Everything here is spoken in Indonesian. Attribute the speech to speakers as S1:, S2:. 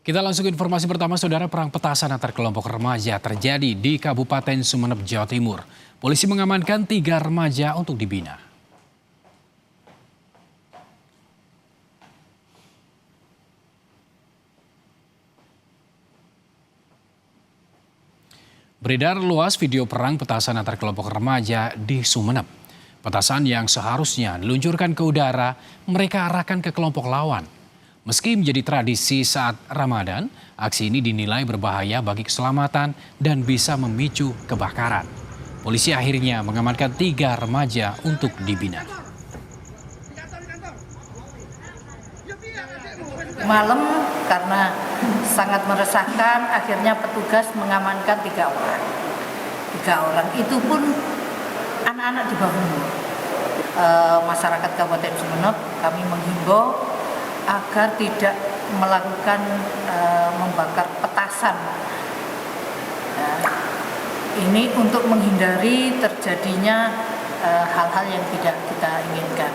S1: Kita langsung ke informasi pertama, saudara. Perang petasan antar kelompok remaja terjadi di Kabupaten Sumeneb, Jawa Timur. Polisi mengamankan 3 remaja untuk dibina. Beredar luas video perang petasan antar kelompok remaja di Sumeneb. Petasan yang seharusnya diluncurkan ke udara, mereka arahkan ke kelompok lawan. Meski menjadi tradisi saat Ramadan, aksi ini dinilai berbahaya bagi keselamatan dan bisa memicu kebakaran. Polisi akhirnya mengamankan 3 remaja untuk dibina.
S2: Malam karena sangat meresahkan, akhirnya petugas mengamankan 3 orang. 3 orang itu pun anak-anak di bawah umur. Masyarakat Kabupaten Sumeneb kami menghimbau agar tidak melakukan membakar petasan. Ini untuk menghindari terjadinya hal-hal yang tidak kita inginkan.